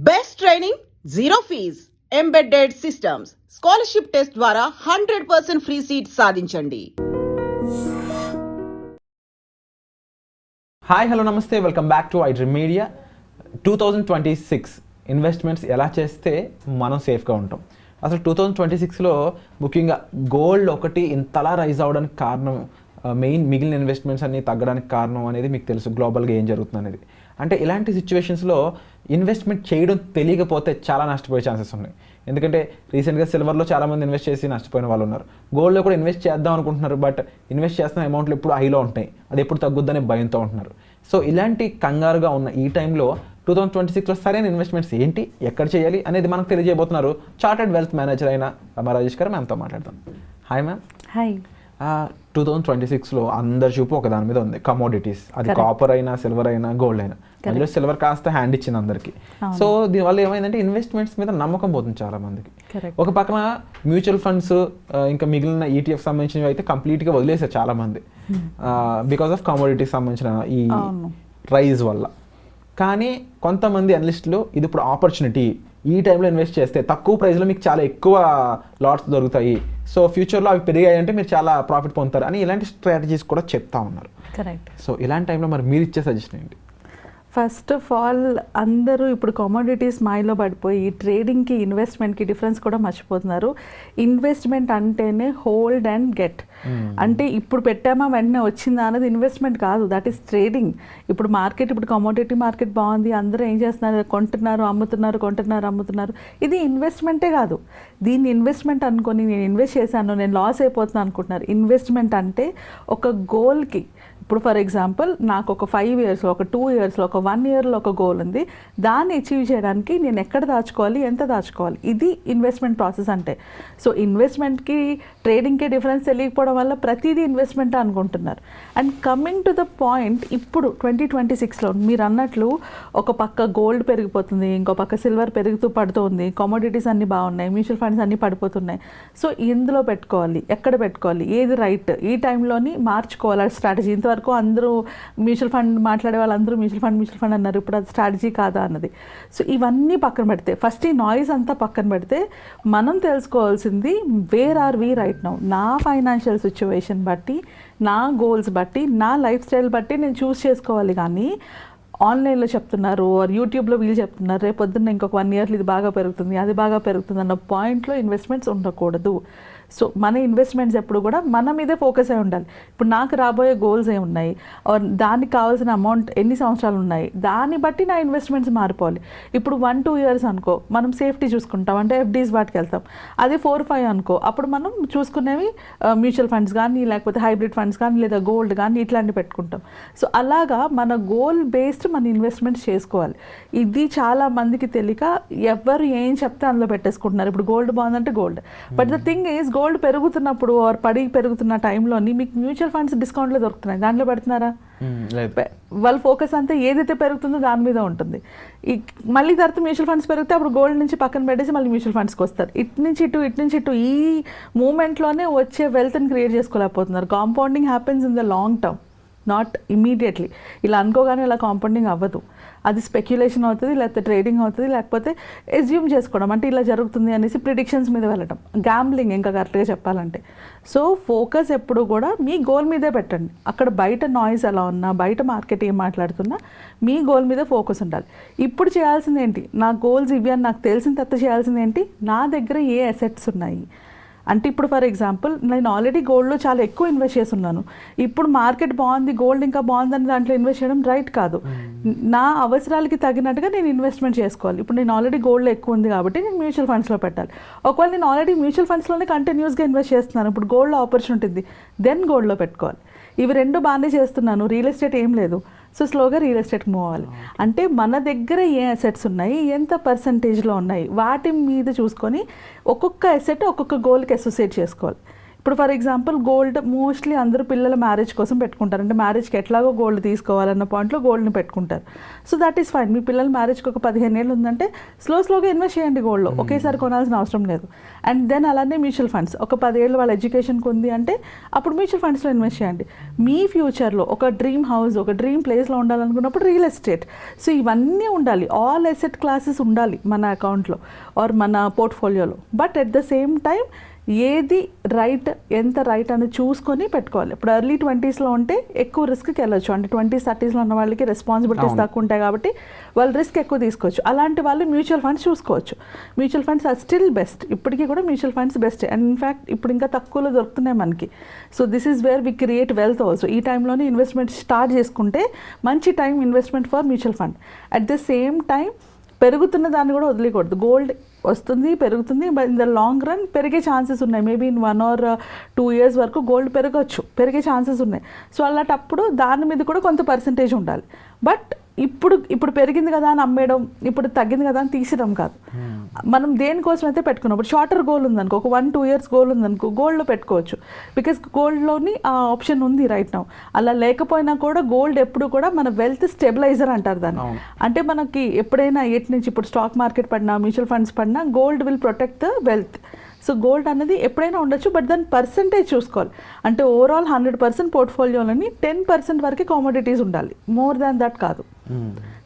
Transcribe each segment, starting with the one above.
Best training, zero fees, embedded systems, scholarship test ద్వారా 100% free seat సాధించండి. Hi hello నమస్తే, welcome back to iDream Media. 2026 investments ఎలా చేస్తే మనం సేఫ్గా ఉంటాం? అసలు 2026లో ముఖ్యంగా గోల్డ్ ఒకటి ఇంతలా రైజ్ అవ్వడానికి కారణం, మెయిన్ మిగిలిన ఇన్వెస్ట్మెంట్స్ అన్ని తగ్గడానికి కారణం అనేది మీకు తెలుసు, గ్లోబల్గా ఏం జరుగుతుంది అనేది. అంటే ఇలాంటి సిచ్యువేషన్స్లో ఇన్వెస్ట్మెంట్ చేయడం తెలియకపోతే చాలా నష్టపోయే ఛాన్సెస్ ఉన్నాయి. ఎందుకంటే రీసెంట్గా సిల్వర్లో చాలామంది ఇన్వెస్ట్ చేసి నష్టపోయిన వాళ్ళు ఉన్నారు. గోల్డ్లో కూడా ఇన్వెస్ట్ చేద్దాం అనుకుంటున్నారు, బట్ ఇన్వెస్ట్ చేస్తున్న అమౌంట్లు ఎప్పుడు హైలో ఉంటాయి, అది ఎప్పుడు తగ్గుద్దనే భయంతో ఉంటున్నారు. సో ఇలాంటి కంగారుగా ఉన్న ఈ టైంలో 2026లో సరైన ఇన్వెస్ట్మెంట్స్ ఏంటి, ఎక్కడ చేయాలి అనేది మనకు తెలియజేయబోతున్నారు చార్టెడ్ వెల్త్ మేనేజర్ అయిన రమా రాజేష్ గారు. మ్యామ్తో మాట్లాడతాం. Hi ma'am. హాయ్. 2026లో అందరి చూపు ఒక దాని మీద ఉంది, కమోడిటీస్. అది కాపర్ అయినా, సిల్వర్ అయినా, గోల్డ్ అయినా. అందులో సిల్వర్ కాస్త హ్యాండ్ ఇచ్చింది అందరికి. సో దీనివల్ల ఏమైందంటే ఇన్వెస్ట్మెంట్స్ మీద నమ్మకం పోతుంది చాలా మందికి. ఒక పక్కన మ్యూచువల్ ఫండ్స్ ఇంకా మిగిలిన ఈటీఎఫ్ సంబంధించినవి అయితే కంప్లీట్గా వదిలేసారు చాలా మంది, బికాస్ ఆఫ్ కమోడిటీస్ సంబంధించిన ఈ రైజ్ వల్ల. కానీ కొంతమంది అనలిస్టులు ఇది ఇప్పుడు ఆపర్చునిటీ, ఈ టైంలో ఇన్వెస్ట్ చేస్తే తక్కువ ప్రైస్లో మీకు చాలా ఎక్కువ లాట్స్ దొరుకుతాయి, సో ఫ్యూచర్లో అవి పెరిగాయంటే మీరు చాలా ప్రాఫిట్ పొందుతారు అని ఇలాంటి స్ట్రాటజీస్ కూడా చెప్తా ఉన్నారు. కరెక్ట్. సో ఇలాంటి టైంలో మరి మీరు ఇచ్చే సజెషన్ ఏంటి? ఫస్ట్ ఆఫ్ ఆల్ అందరూ ఇప్పుడు కమోడిటీస్ మాయలో పడిపోయి ట్రేడింగ్కి ఇన్వెస్ట్మెంట్కి డిఫరెన్స్ కూడా మర్చిపోతున్నారు. ఇన్వెస్ట్మెంట్ అంటేనే హోల్డ్ అండ్ గెట్. అంటే ఇప్పుడు పెట్టామా వెంటనే వచ్చిందా అనేది ఇన్వెస్ట్మెంట్ కాదు, దట్ ఈస్ ట్రేడింగ్. ఇప్పుడు మార్కెట్, ఇప్పుడు కమోడిటీ మార్కెట్ బాగుంది, అందరూ ఏం చేస్తున్నారు, కొంటున్నారు అమ్ముతున్నారు, కొంటున్నారు అమ్ముతున్నారు. ఇది ఇన్వెస్ట్మెంటే కాదు. దీన్ని ఇన్వెస్ట్మెంట్ అనుకొని నేను ఇన్వెస్ట్ చేశాను, నేను లాస్ అయిపోతున్నాను అనుకుంటున్నారు. ఇన్వెస్ట్మెంట్ అంటే ఒక గోల్కి, ఇప్పుడు ఫర్ ఎగ్జాంపుల్ నాకు ఒక 5 ఇయర్స్లో, ఒక 2 ఇయర్స్లో, ఒక 1 ఇయర్లో ఒక గోల్ ఉంది. దాన్ని అచీవ్ చేయడానికి నేను ఎక్కడ దాచుకోవాలి, ఎంత దాచుకోవాలి, ఇది ఇన్వెస్ట్మెంట్ ప్రాసెస్ అంటే. సో ఇన్వెస్ట్మెంట్కి ట్రేడింగ్కి డిఫరెన్స్ తెలియకపోవడం వల్ల ప్రతిదీ ఇన్వెస్ట్మెంట్ అనుకుంటున్నారు. And coming to the point, ఇప్పుడు 2026లో మీరు అన్నట్లు ఒక పక్క గోల్డ్ పెరిగిపోతుంది, ఇంకో పక్క సిల్వర్ పెరుగుతూ పడుతుంది, కమోడిటీస్ అన్నీ బాగున్నాయి, మ్యూచువల్ ఫండ్స్ అన్నీ పడిపోతున్నాయి. సో ఎందులో పెట్టుకోవాలి, ఎక్కడ పెట్టుకోవాలి, ఏది రైట్, ఈ టైంలోని మార్చుకోవాలి స్ట్రాటజీ. ఇంతవరకు అందరూ మ్యూచువల్ ఫండ్ మాట్లాడే వాళ్ళందరూ మ్యూచువల్ ఫండ్ అన్నారు, ఇప్పుడు అది స్ట్రాటజీ కాదా అన్నది. సో ఇవన్నీ పక్కన పెడితే, ఫస్ట్ ఈ నాయిస్ అంతా పక్కన పెడితే మనం తెలుసుకోవాల్సింది where are we right now. నా ఫైనాన్షియల్ సిచ్యువేషన్ బట్టి, నా గోల్స్ బట్టి, నా లైఫ్ స్టైల్ బట్టి నేను చూస్ చేసుకోవాలి. కానీ ఆన్లైన్లో చెప్తున్నారు, యూట్యూబ్లో వీళ్ళు చెప్తున్నారు, రేపు పొద్దున్న ఇంకొక 1 ఇయర్లో ఇది బాగా పెరుగుతుంది, అది బాగా పెరుగుతుంది అన్న పాయింట్లో ఇన్వెస్ట్మెంట్స్ ఉండకూడదు. సో మన ఇన్వెస్ట్మెంట్స్ ఎప్పుడు కూడా మన మీదే ఫోకస్ అయి ఉండాలి. ఇప్పుడు నాకు రాబోయే గోల్స్ ఏమున్నాయి, దానికి కావాల్సిన అమౌంట్ ఎన్ని సంవత్సరాలు ఉన్నాయి, దాన్ని బట్టి నా ఇన్వెస్ట్మెంట్స్ మారిపోవాలి. ఇప్పుడు 1-2 ఇయర్స్ అనుకో, మనం సేఫ్టీ చూసుకుంటాం, అంటే ఎఫ్డీస్ వాటికి వెళ్తాం. అదే 4-5 అనుకో, అప్పుడు మనం చూసుకునేవి మ్యూచువల్ ఫండ్స్ కానీ, లేకపోతే హైబ్రిడ్ ఫండ్స్ కానీ, లేదా గోల్డ్ కానీ, ఇట్లాంటివి పెట్టుకుంటాం. సో అలాగా మన గోల్ బేస్డ్ మన ఇన్వెస్ట్మెంట్స్ చేసుకోవాలి. ఇది చాలా మందికి తెలియక ఎవరు ఏం చెప్తే అందులో పెట్టేసుకుంటున్నారు. ఇప్పుడు గోల్డ్ బాగుందంటే gold, but the thing is gold పెరుగుతున్నప్పుడు పెరుగుతున్న టైంలోని మీకు మ్యూచువల్ ఫండ్స్ డిస్కౌంట్లో దొరుకుతున్నాయి, దాంట్లో పెడుతున్నారా? వాళ్ళ ఫోకస్ అంతా ఏదైతే పెరుగుతుందో దాని మీద ఉంటుంది. మళ్ళీ తర్వాత మ్యూచువల్ ఫండ్స్ పెరిగితే అప్పుడు గోల్డ్ నుంచి పక్కన పెట్టేసి మళ్ళీ మ్యూచువల్ ఫండ్స్కి వస్తారు. ఇటు నుంచి ఇటు ఈ మూమెంట్లోనే వచ్చే వెల్త్ని క్రియేట్ చేసుకోలేకపోతున్నారు. Compounding happens in the long term, not immediately. ఇలా అనుకోగానే ఇలా కాంపౌండింగ్ అవ్వదు. అది స్పెక్యులేషన్ అవుతుంది, లేకపోతే ట్రేడింగ్ అవుతుంది, లేకపోతే ఎజ్యూమ్ చేసుకోవడం, అంటే ఇలా జరుగుతుంది అనేసి ప్రిడిక్షన్స్ మీద వెళ్ళడం, గ్యాంబ్లింగ్ ఇంకా కరెక్ట్గా చెప్పాలంటే. సో ఫోకస్ ఎప్పుడు కూడా మీ గోల్ మీదే పెట్టండి. అక్కడ బయట నాయిస్ ఎలా ఉన్నా, బయట మార్కెట్ ఏం మాట్లాడుతున్నా, మీ గోల్ మీద ఫోకస్ ఉండాలి. ఇప్పుడు చేయాల్సింది ఏంటి, నా గోల్స్ ఇవి అని నాకు తెలిసిన తర్వాత చేయాల్సింది ఏంటి, నా దగ్గర ఏ అసెట్స్ ఉన్నాయి. అంటే ఇప్పుడు ఫర్ ఎగ్జాంపుల్ నేను ఆల్రెడీ గోల్డ్లో చాలా ఎక్కువ ఇన్వెస్ట్ చేస్తున్నాను, ఇప్పుడు మార్కెట్ బాగుంది, గోల్డ్ ఇంకా బాగుందని దాంట్లో ఇన్వెస్ట్ చేయడం రైట్ కాదు. నా అవసరాలకి తగినట్టుగా నేను ఇన్వెస్ట్మెంట్ చేసుకోవాలి. ఇప్పుడు నేను ఆల్రెడీ గోల్డ్లో ఎక్కువ ఉంది కాబట్టి నేను మ్యూచువల్ ఫండ్స్లో పెట్టాలి. ఒకవేళ నేను ఆల్రెడీ మ్యూచువల్ ఫండ్స్లోనే కంటిన్యూస్గా ఇన్వెస్ట్ చేస్తున్నాను, ఇప్పుడు గోల్డ్లో ఆపర్చునిటీ ఉంది, దెన్ గోల్డ్లో పెట్టుకోవాలి. ఇవి రెండు బాగానే చేస్తున్నాను, రియల్ ఎస్టేట్ ఏం లేదు, సో స్లోగా రియల్ ఎస్టేట్కి మూవ్ అవ్వాలి. అంటే మన దగ్గర ఏ అసెట్స్ ఉన్నాయి, ఎంత పర్సంటేజ్లో ఉన్నాయి, వాటి మీద చూసుకొని ఒక్కొక్క అసెట్ ఒక్కొక్క గోల్కి అసోసియేట్ చేసుకోవాలి. ఇప్పుడు ఫర్ ఎగ్జాంపుల్ గోల్డ్ మోస్ట్లీ అందరూ పిల్లల మ్యారేజ్ కోసం పెట్టుకుంటారు, అంటే మ్యారేజ్కి ఎట్లాగో గోల్డ్ తీసుకోవాలన్న పాయింట్లో గోల్డ్ని పెట్టుకుంటారు. So that is fine. మీ పిల్లల మ్యారేజ్కి ఒక 15 ఏళ్ళు ఉందంటే స్లోగా ఇన్వెస్ట్ చేయండి గోల్డ్లో, ఒకేసారి కొనాల్సిన అవసరం లేదు. అండ్ దెన్ అలానే మ్యూచువల్ ఫండ్స్, ఒక 10 ఏళ్ళు వాళ్ళ ఎడ్యుకేషన్కి ఉంది అంటే అప్పుడు మ్యూచువల్ ఫండ్స్లో ఇన్వెస్ట్ చేయండి. మీ ఫ్యూచర్లో ఒక డ్రీమ్ హౌస్, ఒక డ్రీమ్ ప్లేస్లో ఉండాలనుకున్నప్పుడు రియల్ ఎస్టేట్. సో ఇవన్నీ ఉండాలి, ఆల్ అసెట్ క్లాసెస్ ఉండాలి మన అకౌంట్లో ఆర్ మన పోర్ట్ఫోలియోలో. But at the same time ఏది రైట్, ఎంత రైట్ అని చూసుకొని పెట్టుకోవాలి. ఇప్పుడు ఎర్లీ 20sలో ఉంటే ఎక్కువ రిస్క్కి వెళ్ళొచ్చు, అంటే 20s 30sలో ఉన్న వాళ్ళకి రెస్పాన్సిబిలిటీస్ తక్కువ ఉంటాయి కాబట్టి వాళ్ళు రిస్క్ ఎక్కువ తీసుకోవచ్చు. అలాంటి వాళ్ళు మ్యూచువల్ ఫండ్స్ చూసుకోవచ్చు. Mutual funds are still best, ఇప్పటికీ కూడా mutual funds best. And in fact ఇప్పుడు ఇంకా తక్కువలో దొరుకుతున్నాయి మనకి. So this is where we create wealth also. ఈ టైంలోనే ఇన్వెస్ట్మెంట్ స్టార్ట్ చేసుకుంటే మంచి time investment for mutual fund. At the same time పెరుగుతున్న దాన్ని కూడా వదిలేయకూడదు. గోల్డ్ వస్తుంది, పెరుగుతుంది, but in the long run పెరిగే ఛాన్సెస్ ఉన్నాయి. మేబీ ఇన్ 1 or 2 years వరకు గోల్డ్ పెరిగే ఛాన్సెస్ ఉన్నాయి. సో అలాంటప్పుడు దాని మీద కూడా కొంత పర్సంటేజ్ ఉండాలి. బట్ ఇప్పుడు పెరిగింది కదా అని అమ్మేయడం, ఇప్పుడు తగ్గింది కదా అని తీసేయడం కాదు. మనం దేనికోసం అయితే పెట్టుకున్నాం, ఇప్పుడు షార్టర్ గోల్ ఉందనుకో, ఒక 1-2 years గోల్ ఉందనుకో, గోల్డ్లో పెట్టుకోవచ్చు. బికాస్ గోల్డ్లోని ఆ ఆప్షన్ ఉంది రైట్ నౌ. అలా లేకపోయినా కూడా గోల్డ్ ఎప్పుడు కూడా మన వెల్త్ స్టెబిలైజర్ అంటారు దాన్ని. అంటే మనకి ఎప్పుడైనా ఎటు నుంచి ఇప్పుడు స్టాక్ మార్కెట్ పడినా, మ్యూచువల్ ఫండ్స్ పడినా gold will protect the wealth. So gold అనేది ఎప్పుడైనా ఉండొచ్చు, బట్ దాని పర్సంటేజ్ చూసుకోవాలి. అంటే ఓవరాల్ 100% పోర్ట్ఫోలియోలోని 10% వరకు కామోడిటీస్ ఉండాలి, మోర్ దాన్ దట్ కాదు.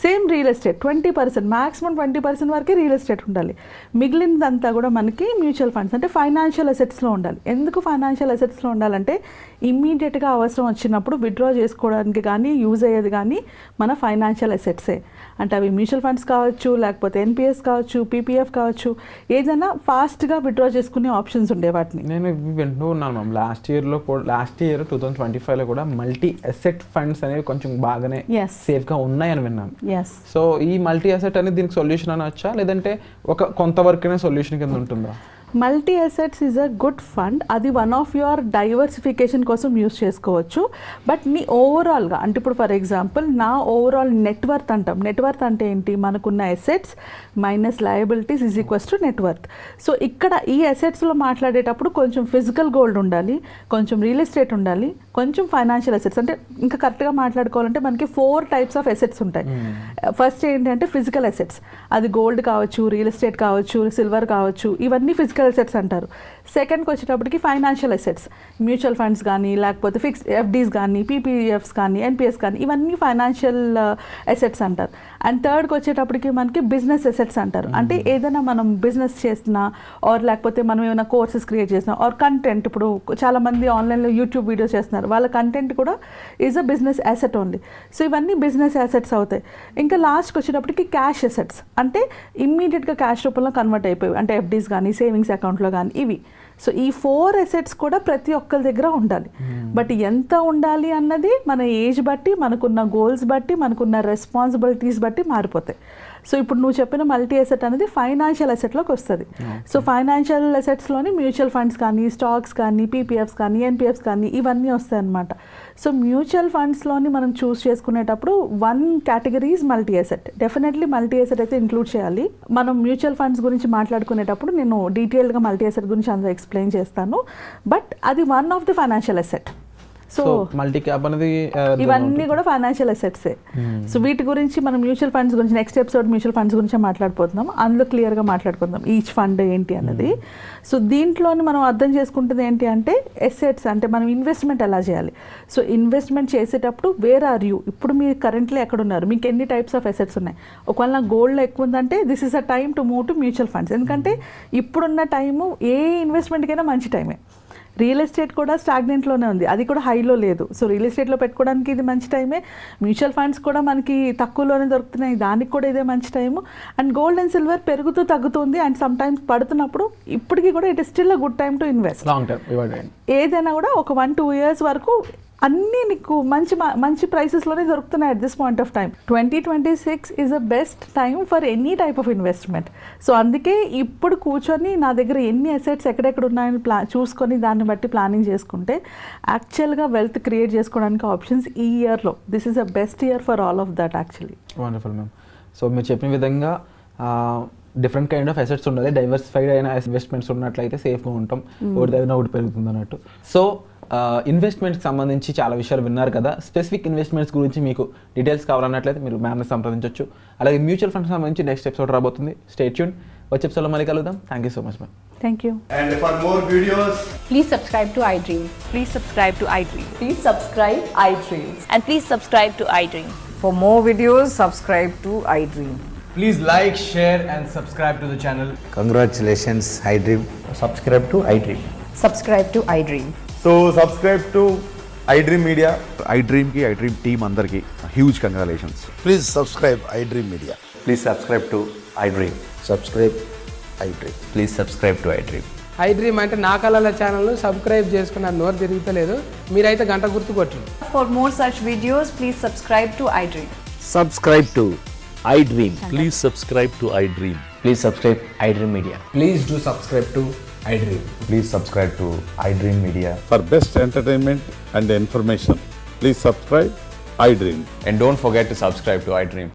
సేమ్ రియల్ ఎస్టేట్ 20%, మ్యాక్సిమం 20% వరకే రియల్ ఎస్టేట్ ఉండాలి. మిగిలినదంతా కూడా మనకి మ్యూచువల్ ఫండ్స్ అంటే ఫైనాన్షియల్ అసెట్స్లో ఉండాలి. ఎందుకు ఫైనాన్షియల్ అసెట్స్లో ఉండాలంటే ఇమ్మీడియట్గా అవసరం వచ్చినప్పుడు విత్డ్రా చేసుకోవడానికి కానీ యూజ్ అయ్యేది కానీ మన ఫైనాన్షియల్ అసెట్సే. అంటే అవి మ్యూచువల్ ఫండ్స్ కావచ్చు, లేకపోతే ఎన్పిఎస్ కావచ్చు, పీపీఎఫ్ కావచ్చు, ఏదైనా ఫాస్ట్గా విత్డ్రా చేసుకునే ఆప్షన్స్ ఉండే వాటిని. నేను వింటూ ఉన్నాను మ్యామ్, లాస్ట్ ఇయర్ 2025లో కూడా మల్టీ అసెట్ ఫండ్స్ అనేవి కొంచెం బాగానే సేఫ్గా ఉన్నాయని విన్నాను. సో ఈ మల్టీ అసెట్ అనేది దీనికి సొల్యూషన్ అనొచ్చా, లేదంటే ఒక కొంతవరకునే సొల్యూషన్ కింద ఉంటుందా? Multi assets is a good fund. అది వన్ ఆఫ్ యువర్ డైవర్సిఫికేషన్ కోసం యూస్ చేసుకోవచ్చు. బట్ నీ ఓవరాల్గా అంటే ఇప్పుడు ఫర్ ఎగ్జాంపుల్ నా ఓవరాల్ నెట్వర్త్ అంటాం. నెట్వర్త్ అంటే ఏంటి, మనకున్న assets minus liabilities is equals to net worth. So ఇక్కడ ఈ అసెట్స్లో మాట్లాడేటప్పుడు కొంచెం ఫిజికల్ గోల్డ్ ఉండాలి, కొంచెం రియల్ ఎస్టేట్ ఉండాలి, కొంచెం ఫైనాన్షియల్ అసెట్స్. అంటే ఇంకా కరెక్ట్గా మాట్లాడుకోవాలంటే మనకి 4 types ఆఫ్ అసెట్స్ ఉంటాయి. ఫస్ట్ ఏంటంటే ఫిజికల్ అసెట్స్, అది గోల్డ్ కావచ్చు, రియల్ ఎస్టేట్ కావచ్చు, సిల్వర్ కావచ్చు, ఇవన్నీ ఫిజికల్ అసెట్స్ అంటారు. సెకండ్కి వచ్చేటప్పటికి ఫైనాన్షియల్ అసెట్స్, మ్యూచువల్ ఫండ్స్ కానీ, లేకపోతే ఫిక్స్డ్ ఎఫ్డీస్ కానీ, పీపీఎఫ్స్ కానీ, ఎన్పిఎస్ కానీ, ఇవన్నీ ఫైనాన్షియల్ అసెట్స్ అంటారు. అండ్ థర్డ్కి వచ్చేటప్పటికి మనకి బిజినెస్ అసెట్స్ అంటారు. అంటే ఏదైనా మనం బిజినెస్ చేసినా ఆర్ లేకపోతే మనం ఏమైనా కోర్సెస్ క్రియేట్ చేసినా ఆర్ కంటెంట్, ఇప్పుడు చాలామంది ఆన్లైన్లో యూట్యూబ్ వీడియోస్ చేస్తున్నారు, వాళ్ళ కంటెంట్ కూడా is a business asset only. So ఇవన్నీ బిజినెస్ అసెట్స్ అవుతాయి. ఇంకా లాస్ట్కి వచ్చేటప్పటికి క్యాష్ అసెట్స్, అంటే ఇమ్మీడియట్గా క్యాష్ రూపంలో కన్వర్ట్ అయిపోయి, అంటే ఎఫ్డీస్ కానీ, సేవింగ్స్ అకౌంట్లో కానీ, ఇవి. సో ఈ 4 అసెట్స్ కూడా ప్రతి ఒక్కరి దగ్గర ఉండాలి. బట్ ఎంత ఉండాలి అన్నది మన ఏజ్ బట్టి, మనకున్న గోల్స్ బట్టి, మనకున్న రెస్పాన్సిబిలిటీస్ బట్టి మారిపోతాయి. సో ఇప్పుడు నువ్వు చెప్పిన మల్టీ అసెట్ అనేది ఫైనాన్షియల్ అసెట్లోకి వస్తుంది. సో ఫైనాన్షియల్ అసెట్స్లోని మ్యూచువల్ ఫండ్స్ కానీ, స్టాక్స్ కానీ, పీపీఎఫ్స్ కానీ, ఎన్పిఎఫ్స్ కానీ, ఇవన్నీ వస్తాయి అన్నమాట. సో మ్యూచువల్ ఫండ్స్లోని మనం చూస్ చేసుకునేటప్పుడు 1 category is multi asset. Definitely multi asset అయితే ఇంక్లూడ్ చేయాలి. మనం మ్యూచువల్ ఫండ్స్ గురించి మాట్లాడుకునేటప్పుడు నేను డీటెయిల్గా మల్టీ అసెట్ గురించి అందరూ ఎక్స్ప్లెయిన్ చేస్తాను. బట్ అది one of the financial asset. So multi cap అనేది ఇవన్నీ కూడా ఫైనాన్షియల్ అసెట్సే. సో వీటి గురించి మనం మ్యూచువల్ ఫండ్స్ గురించి నెక్స్ట్ ఎపిసోడ్ మ్యూచువల్ ఫండ్స్ గురించి మాట్లాడుకుందాం. అందులో క్లియర్గా మాట్లాడుకుందాం ఈచ్ ఫండ్ ఏంటి అన్నది. సో దీంట్లోని మనం అర్థం చేసుకుంటుంది ఏంటి అంటే అసెట్స్ అంటే మనం ఇన్వెస్ట్మెంట్ ఎలా చేయాలి. సో ఇన్వెస్ట్మెంట్ చేసేటప్పుడు వేర్ ఆర్ యూ, ఇప్పుడు మీరు కరెంట్లీ ఎక్కడ ఉన్నారు, మీకు ఎన్ని టైప్స్ ఆఫ్ అసెట్స్ ఉన్నాయి. ఒకవేళ నా గోల్డ్లో ఎక్కువ ఉందంటే this is a time to move to mutual funds. ఎందుకంటే ఇప్పుడున్న టైము ఏ ఇన్వెస్ట్మెంట్కైనా మంచి టైమే. రియల్ ఎస్టేట్ కూడా స్టాగ్నెంట్లోనే ఉంది, అది కూడా హైలో లేదు. సో రియల్ ఎస్టేట్లో పెట్టుకోవడానికి ఇది మంచి టైమే. మ్యూచువల్ ఫండ్స్ కూడా మనకి తక్కువలోనే దొరుకుతున్నాయి, దానికి కూడా ఇదే మంచి time. And gold and silver పెరుగుతూ తగ్గుతుంది అండ్ సమ్ టైమ్స్ పడుతున్నప్పుడు ఇప్పటికీ కూడా it is still a good time to invest. Long term ఏదైనా కూడా ఒక 1-2 years వరకు అన్నీ నీకు మంచి ప్రైసెస్లోనే దొరుకుతున్నాయి at this point of time. 2026 is a best time for any type of investment. So అందుకే ఇప్పుడు కూర్చొని నా దగ్గర ఎన్ని అసెట్స్ ఎక్కడెక్కడ ఉన్నాయని చూసుకొని దాన్ని బట్టి ప్లానింగ్ చేసుకుంటే యాక్చువల్గా వెల్త్ క్రియేట్ చేసుకోవడానికి ఆప్షన్స్ ఈ ఇయర్లో this is a best year for all of that actually. Wonderful ma'am. So మీరు చెప్పిన విధంగా డిఫరెంట్ కైండ్ ఆఫ్ అసెట్స్ ఉండాలి, డైవర్సిఫైడ్ అయిన ఇన్వెస్ట్మెంట్స్ ఉన్నట్లయితే సేఫ్గా ఉంటాం, ఒకటి తగ్గిన ఒకటి పెరుగుతుంది అన్నట్టు. సో ఇన్వెస్ట్మెంట్కి సంబంధించి చాలా విషయాలు విన్నారు కదా. స్పెసిఫిక్ ఇన్వెస్ట్మెంట్స్ గురించి మీకు డీటెయిల్స్ కావాలన్నట్లయితే మీరు మ్యామ్ని సంప్రదించవచ్చు. అలాగే మ్యూచువల్ ఫండ్స్ సంబంధించి నెక్స్ట్ ఎపిసోడ్ రాబోతుంది. Stay tune. వచ్చే ఎపిసోడ్లో మళ్ళీ కలుద్దాం. Thank you so much ma'am. Thank you. And for more videos, Please subscribe to iDream. Please subscribe to iDream. Please subscribe iDream. And please subscribe to iDream. For more videos, subscribe to iDream. please like, share and subscribe to the channel. Congratulations, iDream. Subscribe to iDream. Subscribe to iDream. So subscribe to iDream Media. iDream ki iDream team andarki huge congratulations. Please subscribe iDream Media. Please subscribe to iDream. Subscribe iDream. Please subscribe to iDream. iDream అంటే నా కళల channel subscribe చేసుకున్న నోరు తిరుగుతలేదు, మీరైతే గంట గుర్తు కొట్టండి. For more such videos, please subscribe to iDream. Subscribe to iDream. Please subscribe to iDream. Please subscribe iDream Media. Please do subscribe to iDream. Please subscribe to iDream Media. For best entertainment and information, please subscribe iDream. And don't forget to subscribe to iDream.